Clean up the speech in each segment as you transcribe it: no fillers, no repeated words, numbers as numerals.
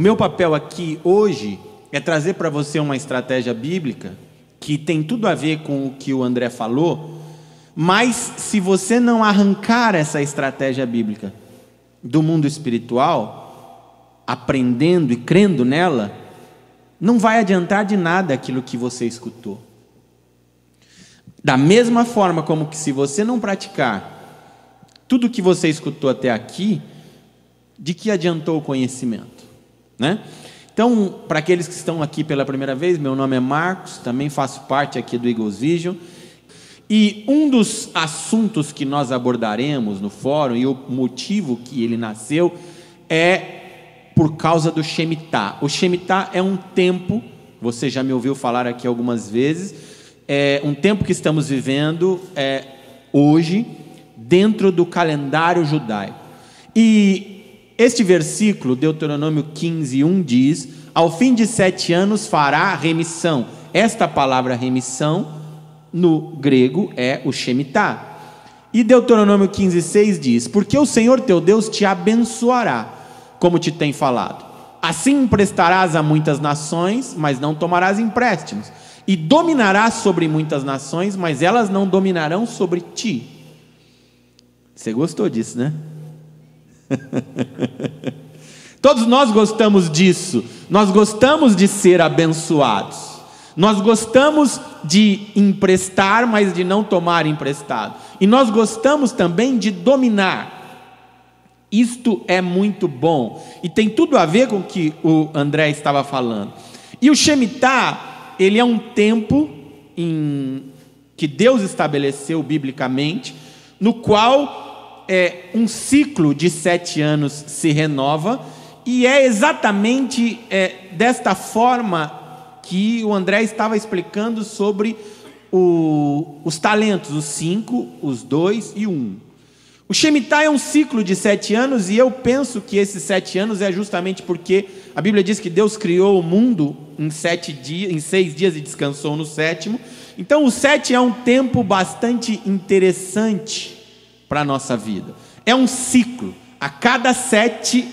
meu papel aqui hoje é trazer para você uma estratégia bíblica que tem tudo a ver com o que o André falou, mas se você não arrancar essa estratégia bíblica do mundo espiritual, aprendendo e crendo nela, não vai adiantar de nada aquilo que você escutou. Da mesma forma como que se você não praticar tudo que você escutou até aqui, de que adiantou o conhecimento, né? Então, para aqueles que estão aqui pela primeira vez, meu nome é Marcos, também faço parte aqui do Eagles Vision, e um dos assuntos que nós abordaremos no fórum, e o motivo que ele nasceu, é por causa do Shemitah. O Shemitah é um tempo, você já me ouviu falar aqui algumas vezes, é um tempo que estamos vivendo hoje, dentro do calendário judaico. E este versículo, Deuteronômio 15:1 diz: ao fim de 7 anos fará remissão. Esta palavra remissão, no grego, é o Shemitah. E Deuteronômio 15:6 diz: porque o Senhor teu Deus te abençoará, como te tem falado. Assim emprestarás a muitas nações, mas não tomarás empréstimos. E dominarás sobre muitas nações, mas elas não dominarão sobre ti. Você gostou disso, né? Todos nós gostamos disso. Nós gostamos de ser abençoados. Nós gostamos de emprestar, mas de não tomar emprestado. E nós gostamos também de dominar. Isto é muito bom. E tem tudo a ver com o que o André estava falando. E o Shemitah, ele é um tempo que Deus estabeleceu biblicamente, no qual um ciclo de 7 anos se renova, e é exatamente desta forma que o André estava explicando sobre os talentos, os 5, os 2 e 1. O Shemitah é um ciclo de 7 anos, e eu penso que esses 7 anos é justamente porque a Bíblia diz que Deus criou o mundo em 6 dias e descansou no 7º. Então o 7 é um tempo bastante interessante para a nossa vida. É um ciclo. A cada 7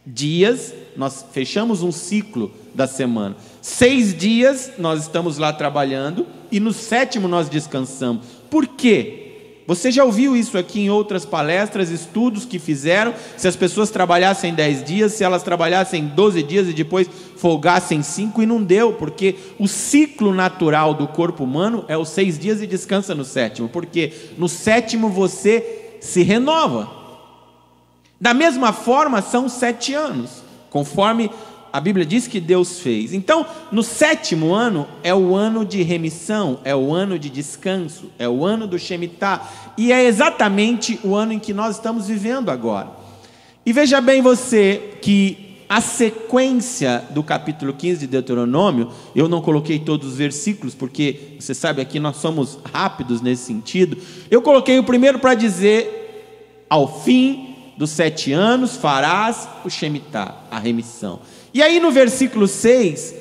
dias nós fechamos um ciclo da semana. 6 dias nós estamos lá trabalhando, e no 7º nós descansamos. Por quê? Você já ouviu isso aqui em outras palestras, estudos que fizeram, se as pessoas trabalhassem 10 dias, se elas trabalhassem 12 dias e depois folgassem 5, e não deu, porque o ciclo natural do corpo humano é os 6 dias e descansa no 7º, porque no 7º você se renova. Da mesma forma são 7 anos, conforme a Bíblia diz que Deus fez. Então, no 7º ano é o ano de remissão, é o ano de descanso, é o ano do Shemitah, e é exatamente o ano em que nós estamos vivendo agora. E veja bem você que a sequência do capítulo 15 de Deuteronômio, eu não coloquei todos os versículos, porque você sabe, aqui nós somos rápidos nesse sentido. Eu coloquei o primeiro para dizer: ao fim dos 7 anos farás o Shemitah, a remissão. E aí no versículo 6,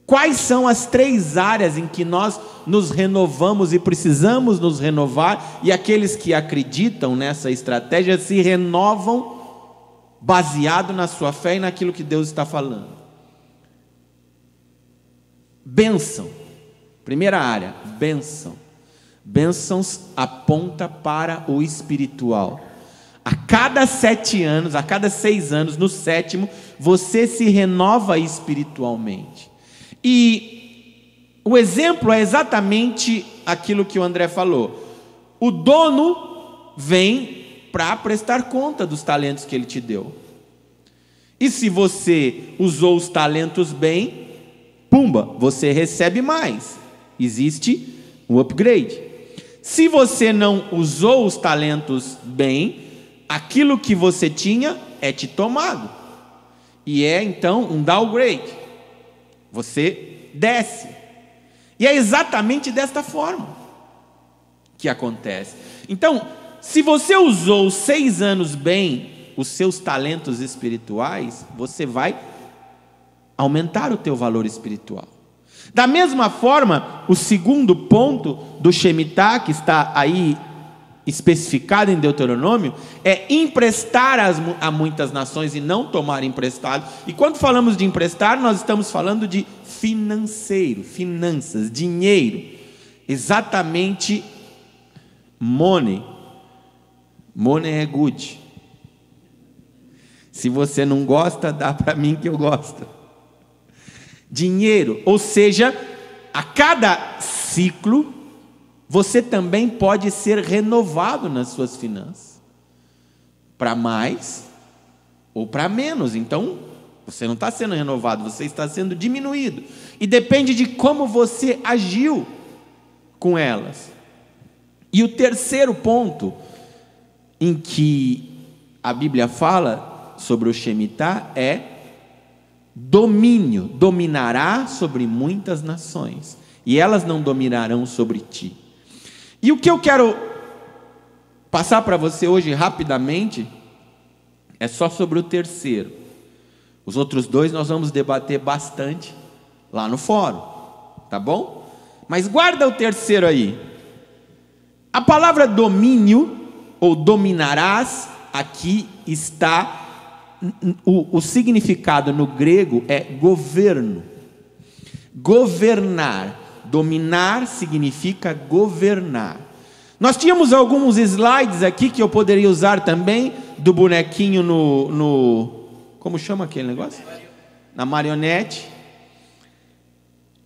quais são as 3 áreas em que nós nos renovamos e precisamos nos renovar, e aqueles que acreditam nessa estratégia se renovam baseado na sua fé e naquilo que Deus está falando. Bênção, primeira área, bênção. Bênçãos aponta para o espiritual. A cada 7 anos, a cada 6 anos, no 7º, você se renova espiritualmente. E o exemplo é exatamente aquilo que o André falou. O dono vem para prestar conta dos talentos que ele te deu. E se você usou os talentos bem, pumba, você recebe mais. Existe um upgrade. Se você não usou os talentos bem, aquilo que você tinha é te tomado, e é então um downgrade, você desce, e é exatamente desta forma que acontece. Então, se você usou 6 anos bem os seus talentos espirituais, você vai aumentar o teu valor espiritual. Da mesma forma, o segundo ponto do Shemitah, que está aí especificada em Deuteronômio é emprestar a muitas nações e não tomar emprestado. E quando falamos de emprestar, nós estamos falando de financeiro, finanças, dinheiro, exatamente money. Money é good. Se você não gosta, dá para mim que eu gosto. Dinheiro, ou seja, a cada ciclo, você também pode ser renovado nas suas finanças, para mais ou para menos. Então, você não está sendo renovado, você está sendo diminuído, e depende de como você agiu com elas. E o terceiro ponto em que a Bíblia fala sobre o Shemitah é domínio. Dominará sobre muitas nações, e elas não dominarão sobre ti. E o que eu quero passar para você hoje rapidamente é só sobre o terceiro. Os outros dois nós vamos debater bastante lá no fórum, tá bom? Mas guarda o terceiro aí. A palavra domínio ou dominarás, aqui está, o significado no grego é governo. Governar. Dominar significa governar. Nós tínhamos alguns slides aqui que eu poderia usar também, do bonequinho como chama aquele negócio? Na marionete.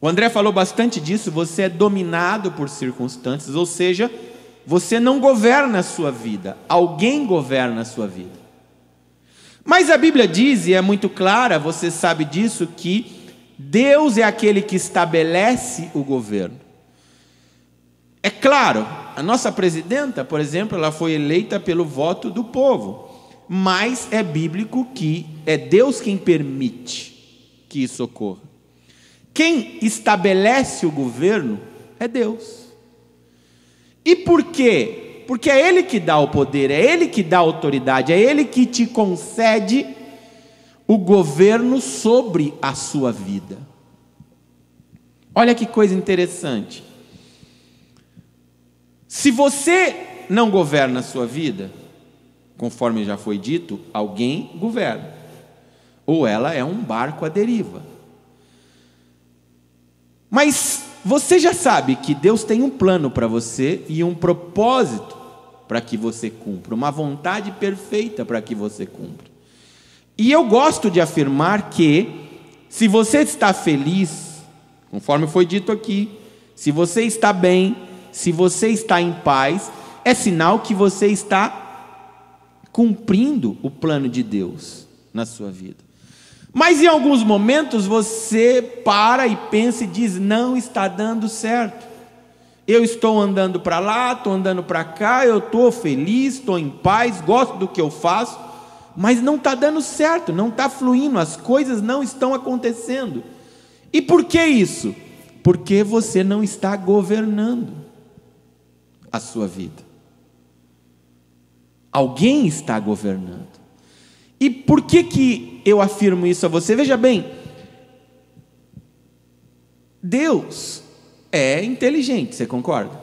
O André falou bastante disso. Você é dominado por circunstâncias, ou seja, você não governa a sua vida, alguém governa a sua vida. Mas a Bíblia diz, e é muito clara, você sabe disso, que Deus é aquele que estabelece o governo. É claro, a nossa presidenta, por exemplo, ela foi eleita pelo voto do povo, mas é bíblico que é Deus quem permite que isso ocorra. Quem estabelece o governo é Deus. E por quê? Porque é Ele que dá o poder, é Ele que dá a autoridade, é Ele que te concede o governo sobre a sua vida. Olha que coisa interessante. Se você não governa a sua vida, conforme já foi dito, alguém governa, ou ela é um barco à deriva. Mas você já sabe que Deus tem um plano para você e um propósito para que você cumpra, uma vontade perfeita para que você cumpra. E eu gosto de afirmar que, se você está feliz, conforme foi dito aqui, se você está bem, se você está em paz, é sinal que você está cumprindo o plano de Deus na sua vida. Mas em alguns momentos você para e pensa e diz: não está dando certo. Eu estou andando para lá, estou andando para cá, eu estou feliz, estou em paz, gosto do que eu faço, mas não está dando certo, não está fluindo, as coisas não estão acontecendo. E por que isso? Porque você não está governando a sua vida. Alguém está governando. E por que eu afirmo isso a você? Veja bem, Deus é inteligente, você concorda?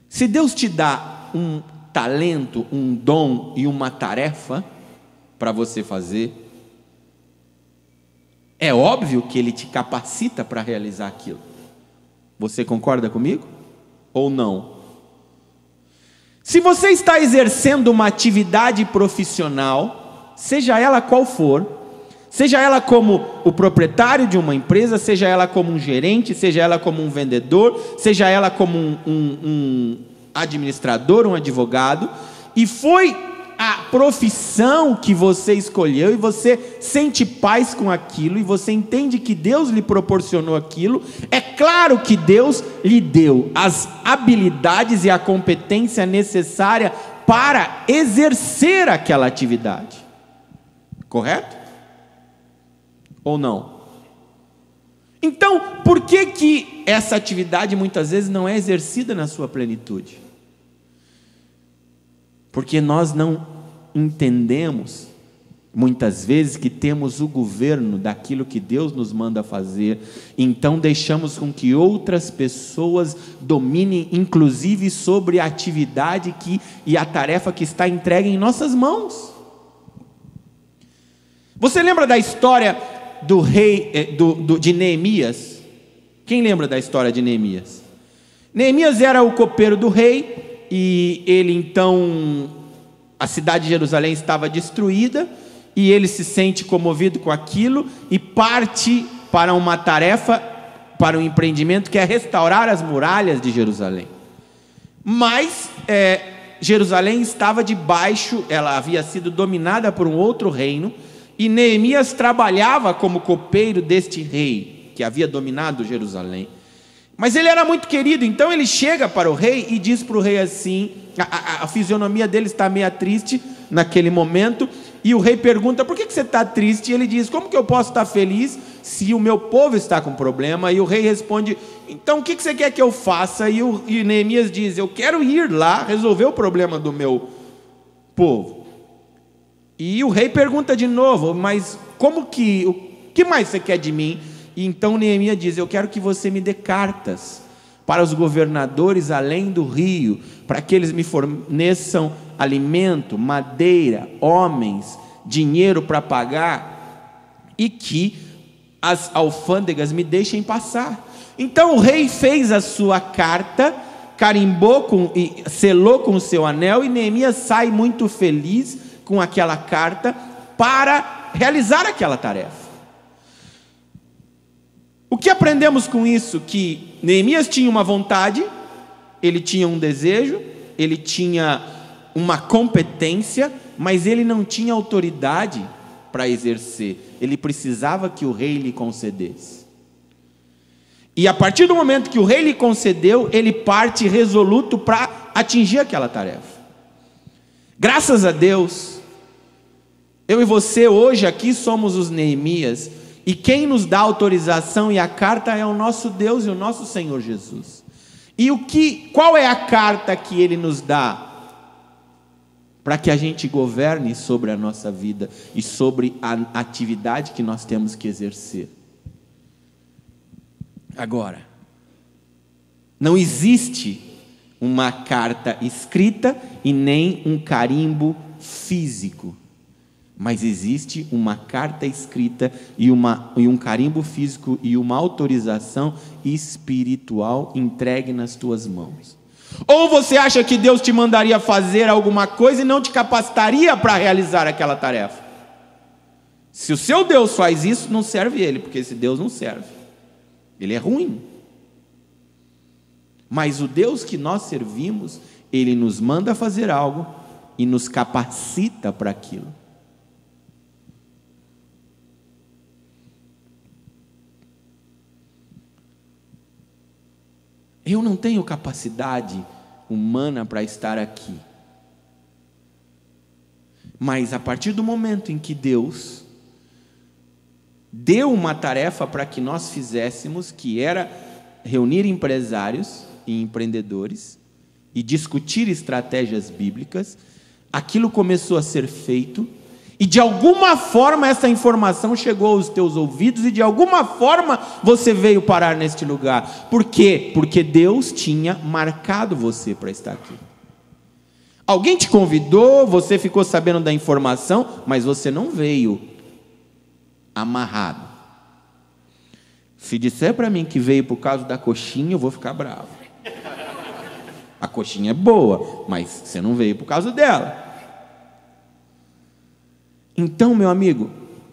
Se Deus te dá um talento, um dom e uma tarefa para você fazer, é óbvio que Ele te capacita para realizar aquilo. Você concorda comigo? Ou não? Se você está exercendo uma atividade profissional, seja ela qual for, seja ela como o proprietário de uma empresa, seja ela como um gerente, seja ela como um vendedor, seja ela como um administrador, um advogado, e foi a profissão que você escolheu, e você sente paz com aquilo, e você entende que Deus lhe proporcionou aquilo, é claro que Deus lhe deu as habilidades e a competência necessária para exercer aquela atividade. Correto? Ou não? Então, por que essa atividade muitas vezes não é exercida na sua plenitude? Porque nós não entendemos Muitas vezes que temos o governo daquilo que Deus nos manda fazer, então deixamos com que outras pessoas dominem, inclusive sobre a atividade e a tarefa que está entregue em nossas mãos. Você lembra da história do rei, de Neemias? Quem lembra da história de Neemias? Neemias era o copeiro do rei, e ele então, a cidade de Jerusalém estava destruída, e ele se sente comovido com aquilo, e parte para uma tarefa, para um empreendimento que é restaurar as muralhas de Jerusalém. Mas Jerusalém estava debaixo, ela havia sido dominada por um outro reino, e Neemias trabalhava como copeiro deste rei, que havia dominado Jerusalém. Mas ele era muito querido, então ele chega para o rei e diz para o rei assim, a fisionomia dele está meio triste naquele momento, e o rei pergunta: por que você está triste? E ele diz: como que eu posso estar feliz se o meu povo está com problema? E o rei responde: então o que você quer que eu faça? E Neemias diz: eu quero ir lá resolver o problema do meu povo. E o rei pergunta de novo: mas o que mais você quer de mim? E então Neemias diz: eu quero que você me dê cartas para os governadores além do rio, para que eles me forneçam alimento, madeira, homens, dinheiro para pagar, e que as alfândegas me deixem passar. Então o rei fez a sua carta, carimbou e selou com o seu anel, e Neemias sai muito feliz com aquela carta para realizar aquela tarefa. O que aprendemos com isso? Que Neemias tinha uma vontade, ele tinha um desejo, ele tinha uma competência, mas ele não tinha autoridade para exercer. Ele precisava que o rei lhe concedesse. E a partir do momento que o rei lhe concedeu, ele parte resoluto para atingir aquela tarefa. Graças a Deus, eu e você hoje aqui somos os Neemias, e quem nos dá autorização e a carta é o nosso Deus e o nosso Senhor Jesus. E qual é a carta que Ele nos dá? Para que a gente governe sobre a nossa vida e sobre a atividade que nós temos que exercer. Agora, não existe uma carta escrita e nem um carimbo físico. Mas existe uma carta escrita e um carimbo físico e uma autorização espiritual entregue nas tuas mãos. Ou você acha que Deus te mandaria fazer alguma coisa e não te capacitaria para realizar aquela tarefa? Se o seu Deus faz isso, não serve Ele, porque esse Deus não serve. Ele é ruim. Mas o Deus que nós servimos, Ele nos manda fazer algo e nos capacita para aquilo. Eu não tenho capacidade humana para estar aqui. Mas a partir do momento em que Deus deu uma tarefa para que nós fizéssemos, que era reunir empresários e empreendedores e discutir estratégias bíblicas, aquilo começou a ser feito. E de alguma forma essa informação chegou aos teus ouvidos, e de alguma forma você veio parar neste lugar. Por quê? Porque Deus tinha marcado você para estar aqui. Alguém te convidou, você ficou sabendo da informação, mas você não veio amarrado. Se disser para mim que veio por causa da coxinha, eu vou ficar bravo. A coxinha é boa, mas você não veio por causa dela. Então, meu amigo,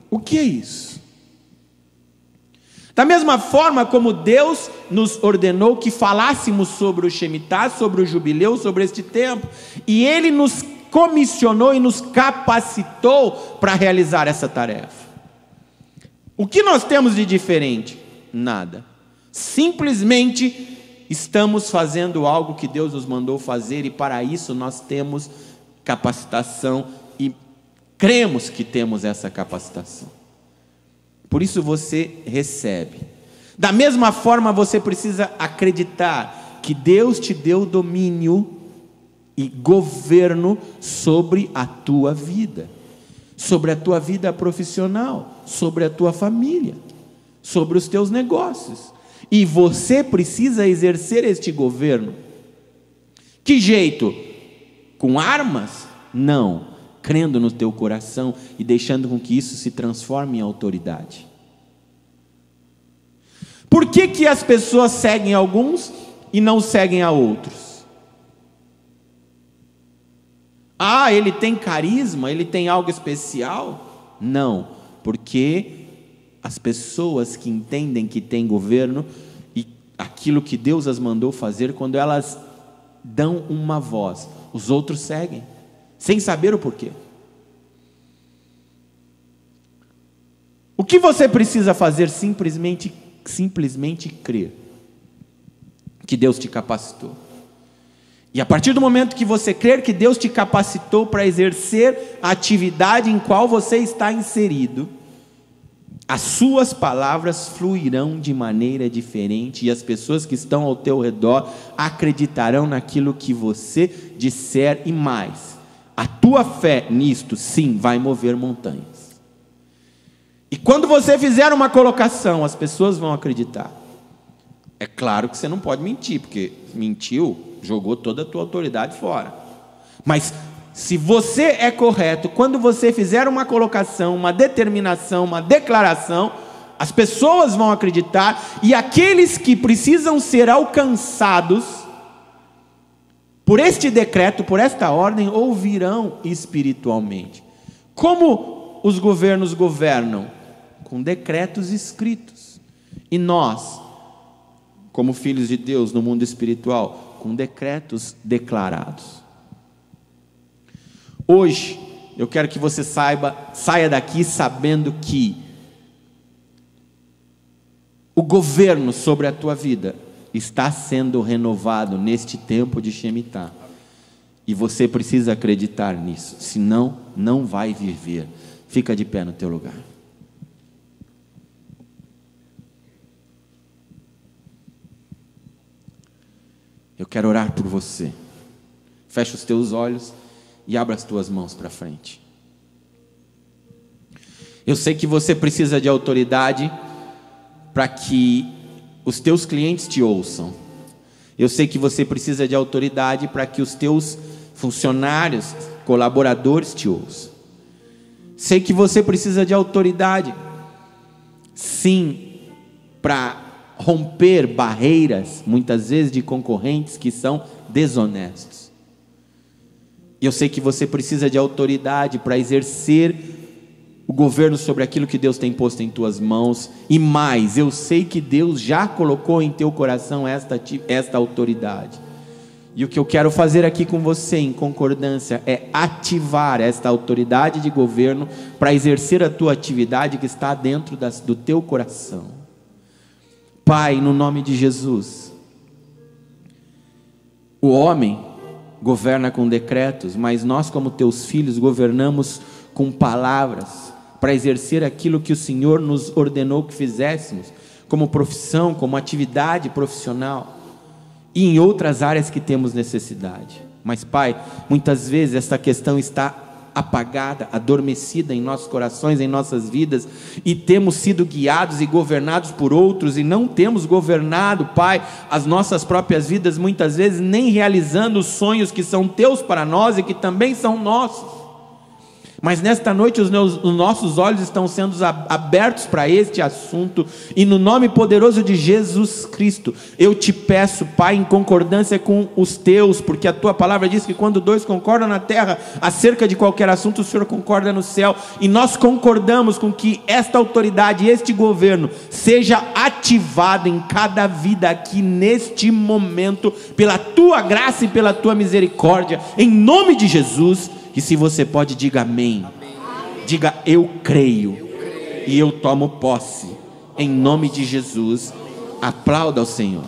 o que é isso? Da mesma forma como Deus nos ordenou que falássemos sobre o Shemitah, sobre o jubileu, sobre este tempo, e Ele nos comissionou e nos capacitou para realizar essa tarefa. O que nós temos de diferente? Nada. Simplesmente estamos fazendo algo que Deus nos mandou fazer, e para isso nós temos capacitação e cremos que temos essa capacitação. Por isso você recebe. Da mesma forma, você precisa acreditar que Deus te deu domínio e governo sobre a tua vida, sobre a tua vida profissional, sobre a tua família, sobre os teus negócios. E você precisa exercer este governo. Que jeito? Com armas? Não. Crendo no teu coração e deixando com que isso se transforme em autoridade. Por que as pessoas seguem alguns e não seguem a outros? Ah, ele tem carisma, ele tem algo especial? Não, porque as pessoas que entendem que tem governo e aquilo que Deus as mandou fazer, quando elas dão uma voz, os outros seguem, sem saber o porquê. O que você precisa fazer? Simplesmente crer que Deus te capacitou. E a partir do momento que você crer que Deus te capacitou para exercer a atividade em qual você está inserido, as suas palavras fluirão de maneira diferente e as pessoas que estão ao teu redor acreditarão naquilo que você disser, e mais, a tua fé nisto, sim, vai mover montanhas. E quando você fizer uma colocação, as pessoas vão acreditar. É claro que você não pode mentir, porque mentiu, jogou toda a tua autoridade fora. Mas se você é correto, quando você fizer uma colocação, uma determinação, uma declaração, as pessoas vão acreditar, e aqueles que precisam ser alcançados por este decreto, por esta ordem, ouvirão espiritualmente. Como os governos governam? Com decretos escritos. E nós, como filhos de Deus no mundo espiritual, com decretos declarados. Hoje, eu quero que você saia daqui sabendo que o governo sobre a tua vida está sendo renovado neste tempo de Shemitah. E você precisa acreditar nisso, senão não vai viver. Fica de pé no teu lugar. Eu quero orar por você. Fecha os teus olhos e abra as tuas mãos para frente. Eu sei que você precisa de autoridade para que os teus clientes te ouçam. Eu sei que você precisa de autoridade para que os teus funcionários, colaboradores te ouçam. Sei que você precisa de autoridade, sim, para romper barreiras, muitas vezes de concorrentes que são desonestos. E eu sei que você precisa de autoridade para exercer o governo sobre aquilo que Deus tem posto em tuas mãos. E mais, eu sei que Deus já colocou em teu coração esta autoridade. E o que eu quero fazer aqui com você, em concordância, é ativar esta autoridade de governo para exercer a tua atividade que está dentro do teu coração. Pai, no nome de Jesus, o homem governa com decretos, mas nós, como teus filhos, governamos com palavras, para exercer aquilo que o Senhor nos ordenou que fizéssemos, como profissão, como atividade profissional, e em outras áreas que temos necessidade. Mas, Pai, muitas vezes esta questão está apagada, adormecida em nossos corações, em nossas vidas, e temos sido guiados e governados por outros, e não temos governado, Pai, as nossas próprias vidas, muitas vezes nem realizando os sonhos que são teus para nós e que também são nossos. Mas nesta noite os nossos olhos estão sendo abertos para este assunto, e no nome poderoso de Jesus Cristo, eu te peço, Pai, em concordância com os teus, porque a tua palavra diz que quando dois concordam na terra acerca de qualquer assunto, o Senhor concorda no céu, e nós concordamos com que esta autoridade, este governo, seja ativado em cada vida aqui neste momento, pela tua graça e pela tua misericórdia, em nome de Jesus. Que se você pode, diga amém. Diga eu creio e eu tomo posse, em nome de Jesus. Aplauda ao Senhor.